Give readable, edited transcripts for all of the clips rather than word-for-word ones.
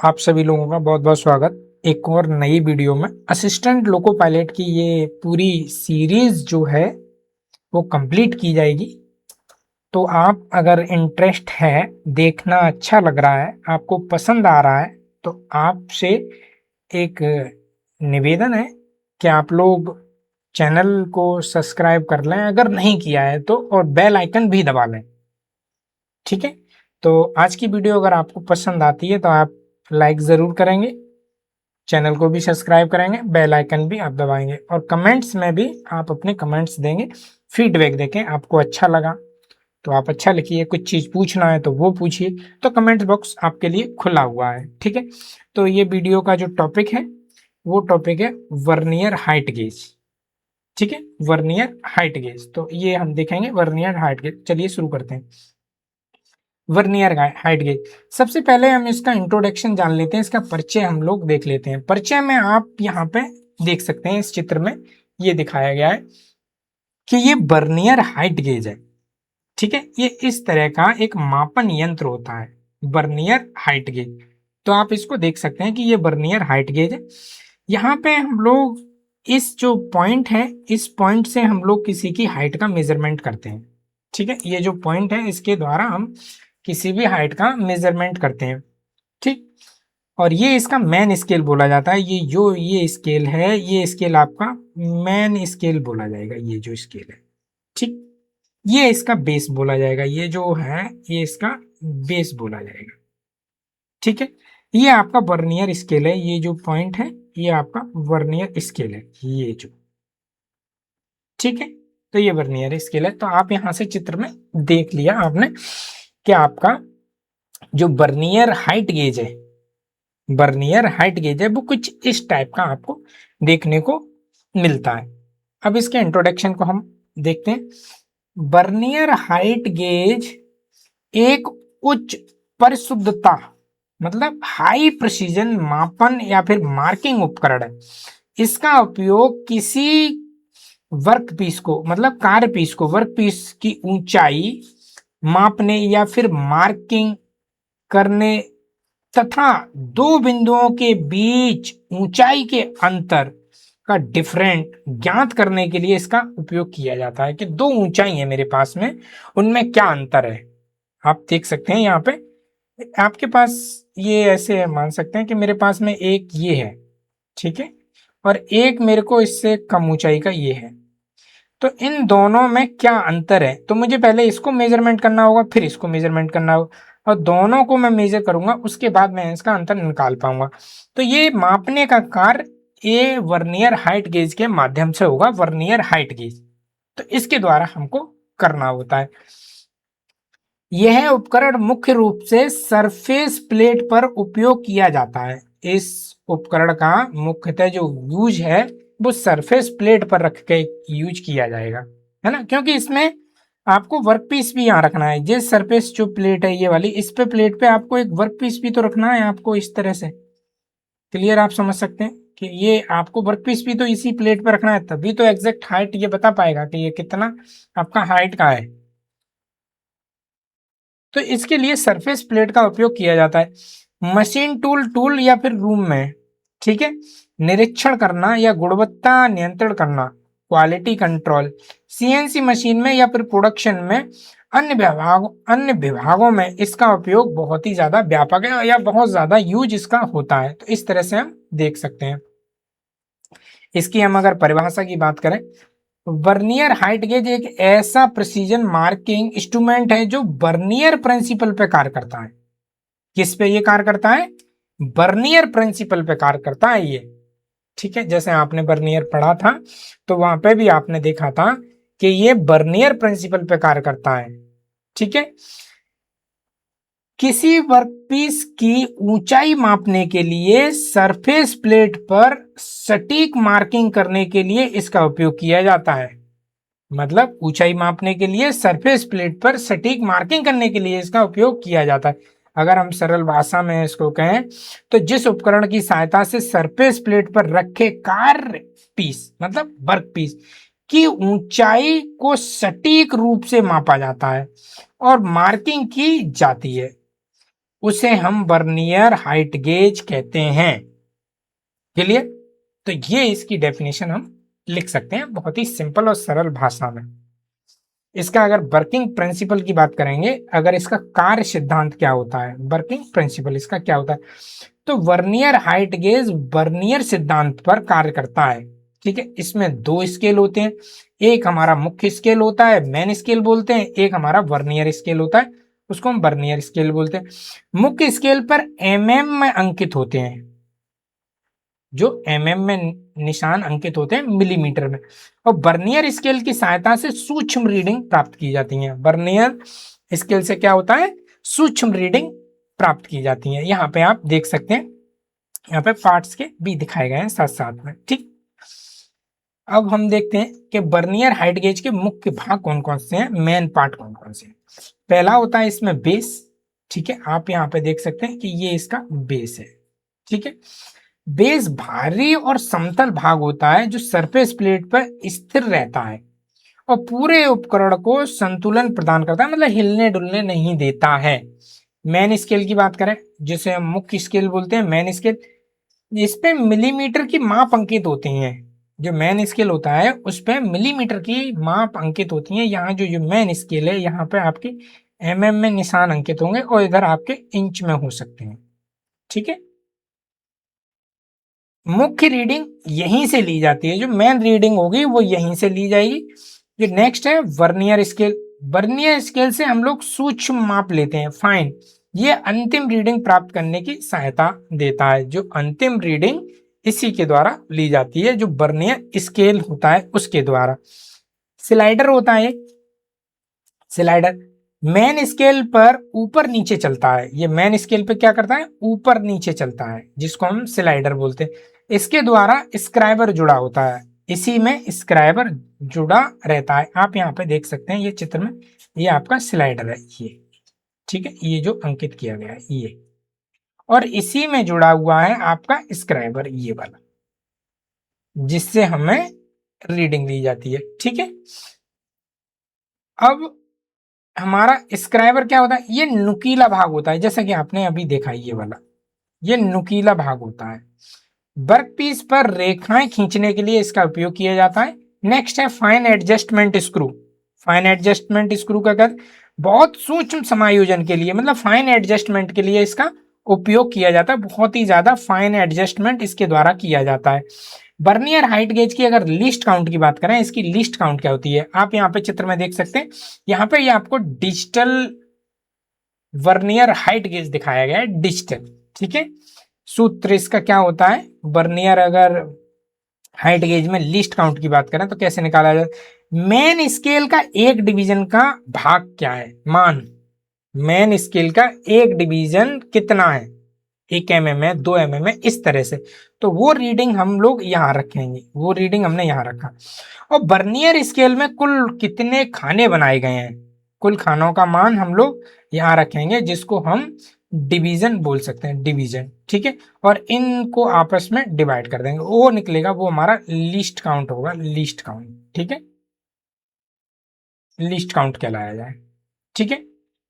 आप सभी लोगों का बहुत बहुत स्वागत एक और नई वीडियो में। असिस्टेंट लोको पायलट की ये पूरी सीरीज जो है वो कंप्लीट की जाएगी। तो आप अगर इंटरेस्ट है, देखना अच्छा लग रहा है, आपको पसंद आ रहा है, तो आपसे एक निवेदन है कि आप लोग चैनल को सब्सक्राइब कर लें अगर नहीं किया है तो, और बेल आइकन भी दबा लें। ठीक है, तो आज की वीडियो अगर आपको पसंद आती है तो आप लाइक ज़रूर करेंगे, चैनल को भी सब्सक्राइब करेंगे, बेल आइकन भी आप दबाएंगे, और कमेंट्स में भी आप अपने कमेंट्स देंगे, फीडबैक देखें। आपको अच्छा लगा तो आप अच्छा लिखिए, कुछ चीज़ पूछना है तो वो पूछिए, तो कमेंट बॉक्स आपके लिए खुला हुआ है। ठीक है, तो ये वीडियो का जो टॉपिक है वो टॉपिक है वर्नियर हाइट गेज। ठीक है, वर्नियर हाइट गेज, तो ये हम देखेंगे वर्नियर हाइट गेज। चलिए शुरू करते हैं। वर्नियर हाइट गेज, सबसे पहले हम इसका इंट्रोडक्शन जान लेते हैं, इसका परिचय हम लोग देख लेते हैं। परिचय में आप यहाँ पे देख सकते हैं, इस चित्र में ये दिखाया गया है कि ये वर्नियर हाइट गेज है। ठीक है, ये इस तरह का एक मापन यंत्र होता है, वर्नियर हाइट गेज। तो आप इसको देख सकते हैं कि ये वर्नियर हाइट गेज है। यहाँ पे हम लोग इस जो पॉइंट है, इस पॉइंट से हम लोग किसी की हाइट का मेजरमेंट करते हैं। ठीक है, ये जो पॉइंट है इसके द्वारा हम किसी भी हाइट का मेजरमेंट करते हैं। ठीक, और ये इसका मैन स्केल बोला जाता है। ये स्केल है, ये स्केल आपका मैन स्केल बोला जाएगा, ये जो स्केल है। ठीक, ये इसका बेस बोला जाएगा, ये जो है ये इसका बेस बोला जाएगा। ठीक है, ये आपका वर्नियर स्केल है, ये जो पॉइंट है ये आपका वर्नियर स्केल है, ये जो। ठीक है, तो ये वर्नियर स्केल है। तो आप यहां से चित्र में देख लिया आपने कि आपका जो वर्नियर हाइट गेज है, वर्नियर हाइट गेज है वो कुछ इस टाइप का आपको देखने को मिलता है। अब इसके इंट्रोडक्शन को हम देखते हैं। वर्नियर हाइट गेज एक उच्च परिशुद्धता मतलब हाई प्रिसीजन मापन या फिर मार्किंग उपकरण है। इसका उपयोग किसी वर्क पीस को मतलब कार्य पीस को, वर्क पीस की ऊंचाई मापने या फिर मार्किंग करने तथा दो बिंदुओं के बीच ऊंचाई के अंतर का डिफरेंट ज्ञात करने के लिए इसका उपयोग किया जाता है कि दो ऊंचाई है मेरे पास में, उनमें क्या अंतर है। आप देख सकते हैं यहाँ पे आपके पास, ये ऐसे मान सकते हैं कि मेरे पास में एक ये है, ठीक है, और एक मेरे को इससे कम ऊंचाई का ये है। तो इन दोनों में क्या अंतर है, तो मुझे पहले इसको मेजरमेंट करना होगा, फिर इसको मेजरमेंट करना होगा, और दोनों को मैं मेजर करूंगा, उसके बाद मैं इसका अंतर निकाल पाऊंगा। तो ये मापने का कार्य ये वर्नियर हाइट गेज के माध्यम से होगा, वर्नियर हाइट गेज। तो इसके द्वारा हमको करना होता है। यह उपकरण मुख्य रूप से सरफेस प्लेट पर उपयोग किया जाता है। इस उपकरण का मुख्यतः जो यूज है वो सरफेस प्लेट पर रख के यूज किया जाएगा, है ना, क्योंकि इसमें आपको वर्क पीस भी यहाँ रखना है। जिस सरफेस जो प्लेट है ये वाली, इस पे प्लेट पे आपको एक वर्क पीस भी तो रखना है आपको, इस तरह से। क्लियर, आप समझ सकते हैं कि ये आपको वर्क पीस भी तो इसी प्लेट पे रखना है, तभी तो एग्जैक्ट हाइट ये बता पाएगा कि ये कितना आपका हाइट का है। तो इसके लिए सरफेस प्लेट का उपयोग किया जाता है। मशीन टूल टूल या फिर रूम में, ठीक है, निरीक्षण करना या गुणवत्ता नियंत्रण करना, क्वालिटी कंट्रोल, सीएनसी मशीन में या फिर प्रोडक्शन में, अन्य विभागों में इसका उपयोग बहुत ही ज्यादा व्यापक है या बहुत ज्यादा यूज इसका होता है। तो इस तरह से हम देख सकते हैं। इसकी हम अगर परिभाषा की बात करें, वर्नियर हाइट गेज एक ऐसा प्रिसीजन मार्किंग इंस्ट्रूमेंट है जो वर्नियर प्रिंसिपल पे कार्य करता है। किस पे ये कार्य करता है? वर्नियर प्रिंसिपल पे कार्य करता है ये। ठीक है, जैसे आपने वर्नियर पढ़ा था तो वहां पे भी आपने देखा था कि ये वर्नियर प्रिंसिपल पे कार्य करता है। ठीक है, किसी वर्कपीस की ऊंचाई मापने के लिए सरफेस प्लेट पर सटीक मार्किंग करने के लिए इसका उपयोग किया जाता है। मतलब ऊंचाई मापने के लिए सरफेस प्लेट पर सटीक मार्किंग करने के लिए इसका उपयोग किया जाता है। अगर हम सरल भाषा में इसको कहें तो जिस उपकरण की सहायता से सरफेस प्लेट पर रखे कार्य पीस मतलब वर्क पीस की ऊंचाई को सटीक रूप से मापा जाता है और मार्किंग की जाती है। उसे हम वर्नियर हाइट गेज कहते हैं। क्लियर? तो ये इसकी डेफिनेशन हम लिख सकते हैं बहुत ही सिंपल और सरल भाषा में। इसका अगर वर्किंग प्रिंसिपल की बात करेंगे, अगर इसका कार्य सिद्धांत क्या होता है, वर्किंग प्रिंसिपल इसका क्या होता है, तो वर्नियर हाइट गेज वर्नियर सिद्धांत पर कार्य करता है। ठीक है, इसमें दो स्केल होते हैं, एक हमारा मुख्य स्केल होता है, मेन स्केल बोलते हैं, एक हमारा वर्नियर स्केल होता है, उसको हम वर्नियर स्केल बोलते हैं। मुख्य स्केल पर एमएम में अंकित होते हैं, जो एमएम में निशान अंकित होते हैं मिलीमीटर में, और वर्नियर स्केल की सहायता से सूक्ष्म रीडिंग प्राप्त की जाती है। वर्नियर स्केल से क्या होता है, सूक्ष्म रीडिंग प्राप्त की जाती है। यहाँ पे आप देख सकते हैं, यहाँ पे पार्ट्स के भी दिखाए गए हैं साथ साथ में। ठीक, अब हम देखते हैं कि वर्नियर हाइट गेज के मुख्य भाग कौन कौन से हैं, मेन पार्ट कौन कौन से हैं। पहला होता है इसमें बेस। ठीक है, आप यहाँ पे देख सकते हैं कि ये इसका बेस है। ठीक है, बेस भारी और समतल भाग होता है जो सरफेस प्लेट पर स्थिर रहता है और पूरे उपकरण को संतुलन प्रदान करता है, मतलब हिलने डुलने नहीं देता है। मेन स्केल की बात करें, जिसे हम मुख्य स्केल बोलते हैं, मेन स्केल, इस पे मिलीमीटर की माप अंकित होती हैं। जो मेन स्केल होता है उस पे मिलीमीटर की माप अंकित होती है। यहाँ जो मेन स्केल है, यहाँ पे आपकी एमएम में निशान अंकित होंगे और इधर आपके इंच में हो सकते हैं। ठीक है, मुख्य रीडिंग यहीं से ली जाती है, जो मेन रीडिंग होगी वो यहीं से ली जाएगी। जो नेक्स्ट है वर्नियर स्केल। वर्नियर स्केल से हम लोग सूक्ष्म माप लेते हैं, फाइन। ये अंतिम रीडिंग प्राप्त करने की सहायता देता है। जो अंतिम रीडिंग इसी के द्वारा ली जाती है, जो वर्नियर स्केल होता है उसके द्वारा। स्लाइडर होता है, स्लाइडर मेन स्केल पर ऊपर नीचे चलता है। ये मेन स्केल पे क्या करता है, ऊपर नीचे चलता है, जिसको हम स्लाइडर बोलते हैं। इसके द्वारा स्क्राइबर जुड़ा होता है, इसी में स्क्राइबर जुड़ा रहता है। आप यहाँ पे देख सकते हैं ये चित्र में, ये आपका स्लाइडर है ये। ठीक है, ये जो अंकित किया गया है ये, और इसी में जुड़ा हुआ है आपका स्क्राइबर ये वाला, जिससे हमें रीडिंग ली जाती है। ठीक है, अब हमारा स्क्राइबर क्या होता है, ये नुकीला भाग होता है, जैसा कि आपने अभी देखा ये वाला, ये नुकीला भाग होता है। वर्कपीस पर रेखाएं खींचने के लिए इसका उपयोग किया जाता है। नेक्स्ट है fine adjustment screw. Fine adjustment screw का कर बहुत सूक्ष्म समायोजन के लिए, मतलब फाइन एडजस्टमेंट के लिए इसका उपयोग किया जाता है। बहुत ही ज्यादा फाइन एडजस्टमेंट इसके द्वारा किया जाता है। वर्नियर हाइट गेज की अगर लिस्ट काउंट की बात करें, इसकी लिस्ट काउंट क्या होती है, आप यहाँ पे चित्र में देख सकते हैं। यहाँ पे ये आपको डिजिटल वर्नियर हाइट गेज दिखाया गया है, डिजिटल। ठीक है, सूत्र इसका क्या होता है, वर्नियर अगर हाइट गेज में लिस्ट काउंट की बात करें तो कैसे निकाला जाए, मेन स्केल का एक डिवीजन का भाग क्या है, मान मेन स्केल का एक डिवीजन कितना है, 1 mm है, 2 mm है, इस तरह से। तो वो रीडिंग हम लोग यहाँ रखेंगे, वो रीडिंग हमने यहाँ रखा। और वर्नियर स्केल में कुल कितने खाने बनाए गए हैं, कुल खानों का मान हम लोग यहाँ रखेंगे, जिसको हम डिवीजन बोल सकते हैं, डिवीजन। ठीक है, और इनको आपस में डिवाइड कर देंगे, वो निकलेगा, वो हमारा लिस्ट काउंट होगा, लिस्ट काउंट। ठीक है, लिस्ट काउंट कहलाया जाए। ठीक है,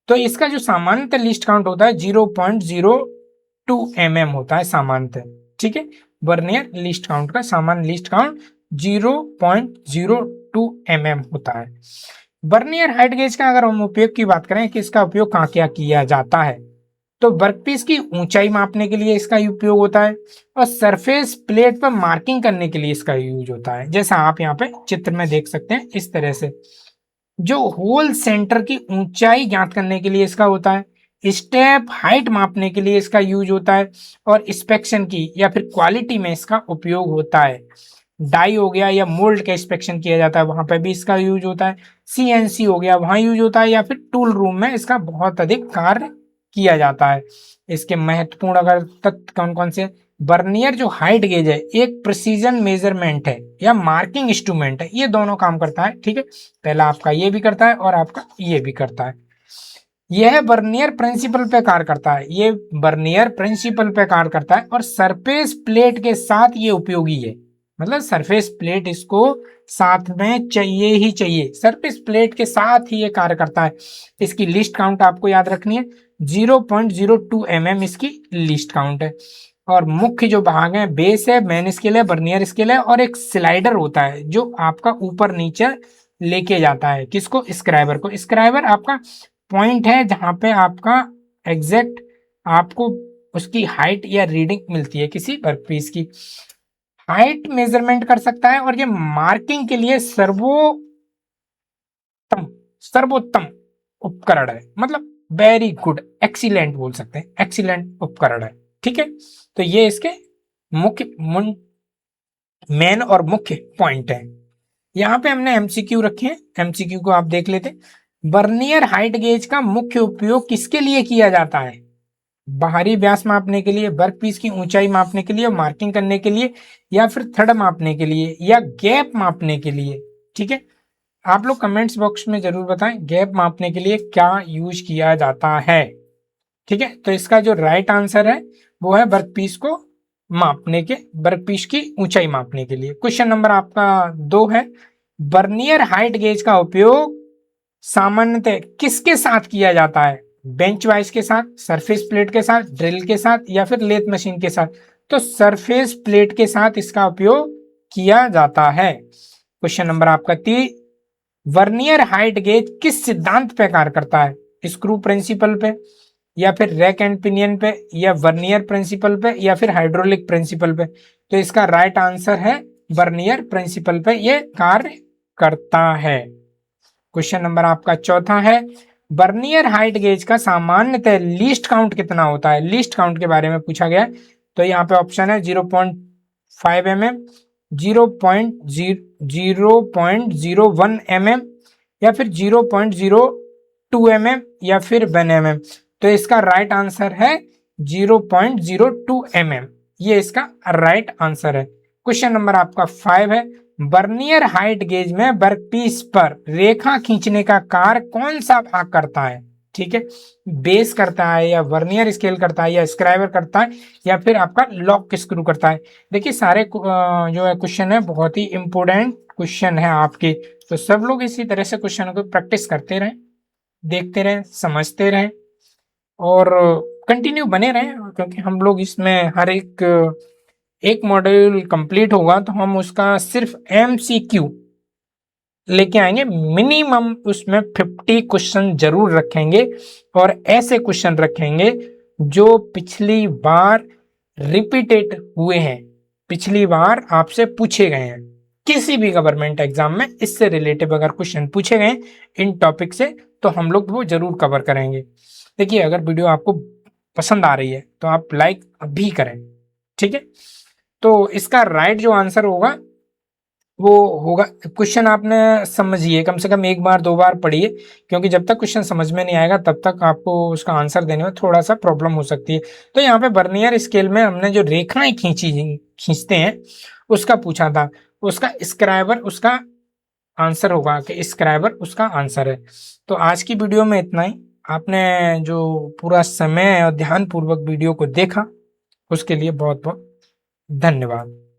तो इसका जो सामान्यतः लिस्ट काउंट होता है 0.02 mm होता है सामान्यतः। ठीक है, वर्नियर लिस्ट काउंट का सामान्य लिस्ट काउंट 0.02 mm होता है। वर्नियर हाइट गेज का अगर हम उपयोग की बात करें कि इसका उपयोग कहाँ क्या किया जाता है, तो वर्कपीस की ऊंचाई मापने के लिए इसका उपयोग होता है, और सरफेस प्लेट पर मार्किंग करने के लिए इसका यूज होता है। जैसा आप यहाँ पे चित्र में देख सकते हैं इस तरह से। जो होल सेंटर की ऊंचाई ज्ञात करने के लिए इसका होता है, स्टेप हाइट मापने के लिए इसका यूज होता है, और इंस्पेक्शन की या फिर क्वालिटी में इसका उपयोग होता है। डाई हो गया या मोल्ड का इंस्पेक्शन किया जाता है, वहां पर भी इसका यूज होता है। सीएनसी हो गया, वहां यूज होता है, या फिर टूल रूम में इसका बहुत अधिक कार्य किया जाता है। इसके महत्वपूर्ण अगर तथ्य कौन कौन से, वर्नियर जो हाइट गेज है एक प्रिसीजन मेजरमेंट है या मार्किंग इंस्ट्रूमेंट है, ये दोनों काम करता है। ठीक है, पहला आपका ये भी करता है और आपका ये भी करता है। यह वर्नियर प्रिंसिपल पे कार्य करता है, ये वर्नियर प्रिंसिपल पे कार्य करता है, और सरफेस प्लेट के साथ ये उपयोगी है। मतलब सरफेस प्लेट इसको साथ में चाहिए ही चाहिए, सरफेस प्लेट के साथ ही ये कार्य करता है। इसकी लिस्ट काउंट आपको याद रखनी है, 0.02 mm इसकी लीस्ट काउंट है। और मुख्य जो भाग है, बेस है, मेन स्केल है, बर्नियर स्केल है, और एक स्लाइडर होता है जो आपका ऊपर नीचे लेके जाता है। किसको? स्क्राइबर को। स्क्राइबर आपका पॉइंट है जहां पे आपका एग्जैक्ट आपको उसकी हाइट या रीडिंग मिलती है किसी वर्कपीस की। हाइट मेजरमेंट कर सकता है और ये मार्किंग के लिए सर्वोत्तम उपकरण है। मतलब वेरी गुड, एक्सीलेंट बोल सकते हैं, एक्सीलेंट उपकरण है। ठीक है, तो ये इसके मुख्य मेन और मुख्य पॉइंट है। यहाँ पे हमने एमसीक्यू रखे हैं, एमसीक्यू को आप देख लेते। बर्नियर हाइट गेज का मुख्य उपयोग किसके लिए किया जाता है? बाहरी व्यास मापने के लिए, वर्कपीस की ऊंचाई मापने के लिए, मार्किंग करने के लिए, या फिर थ्रेड मापने के लिए, या गैप मापने के लिए। ठीक है, आप लोग कमेंट्स बॉक्स में जरूर बताएं गैप मापने के लिए क्या यूज किया जाता है। ठीक है, तो इसका जो राइट आंसर है वो है वर्कपीस को मापने के, वर्कपीस की ऊंचाई मापने के लिए। क्वेश्चन नंबर आपका 2 है, बर्नियर हाइट गेज का उपयोग सामान्यतः किसके साथ किया जाता है? बेंच वाइज के साथ, सरफेस प्लेट के साथ, ड्रिल के साथ, या फिर लेथ मशीन के साथ? तो सरफेस प्लेट के साथ इसका उपयोग किया जाता है। क्वेश्चन नंबर आपका 3, वर्नियर हाइट गेज किस सिद्धांत पे कार्य करता है? स्क्रू प्रिंसिपल पे, या फिर रैक एंड पिनियन पे, या वर्नियर प्रिंसिपल पे, या फिर हाइड्रोलिक प्रिंसिपल पे? तो इसका राइट आंसर है वर्नियर प्रिंसिपल पे ये कार्य करता है। क्वेश्चन नंबर आपका 4 है, वर्नियर हाइट गेज का सामान्यतः लीस्ट काउंट कितना होता है? लीस्ट काउंट के बारे में पूछा गया है। तो यहाँ पे ऑप्शन है 0.5 mm, 0.01 mm, या फिर 0.02 mm, या फिर 1 mm। तो इसका राइट आंसर है 0.02 mm, ये इसका राइट आंसर है। क्वेश्चन नंबर आपका 5 है, बर्नियर हाइट गेज में वर्कपीस पर रेखा खींचने का कार्य कौन सा भाग करता है? ठीक है, बेस करता है, या वर्नियर स्केल करता है, या स्क्राइबर करता है, या फिर आपका लॉक स्क्रू करता है? देखिए सारे जो है क्वेश्चन है बहुत ही इंपोर्टेंट क्वेश्चन है आपके, तो सब लोग इसी तरह से क्वेश्चन को प्रैक्टिस करते रहें, देखते रहें, समझते रहें, और कंटिन्यू बने रहें, क्योंकि हम लोग इसमें हर एक मॉड्यूल कंप्लीट होगा तो हम उसका सिर्फ एमसीक्यू लेके आएंगे। मिनिमम उसमें 50 क्वेश्चन जरूर रखेंगे, और ऐसे क्वेश्चन रखेंगे जो पिछली बार रिपीटेड हुए हैं, पिछली बार आपसे पूछे गए हैं किसी भी गवर्नमेंट एग्जाम में। इससे रिलेटेड अगर क्वेश्चन पूछे गए इन टॉपिक से तो हम लोग वो जरूर कवर करेंगे। देखिए अगर वीडियो आपको पसंद आ रही है तो आप लाइक अभी करें। ठीक है, तो इसका राइट जो आंसर होगा वो होगा, क्वेश्चन आपने समझिए, कम से कम एक बार 2 बार पढ़िए, क्योंकि जब तक क्वेश्चन समझ में नहीं आएगा तब तक आपको उसका आंसर देने में थोड़ा सा प्रॉब्लम हो सकती है। तो यहाँ पे बर्नियर स्केल में हमने जो रेखाएं खींचते हैं उसका पूछा था, उसका स्क्राइबर उसका आंसर होगा, कि स्क्राइबर उसका आंसर है। तो आज की वीडियो में इतना ही। आपने जो पूरा समय और ध्यान पूर्वक वीडियो को देखा उसके लिए बहुत बहुत धन्यवाद।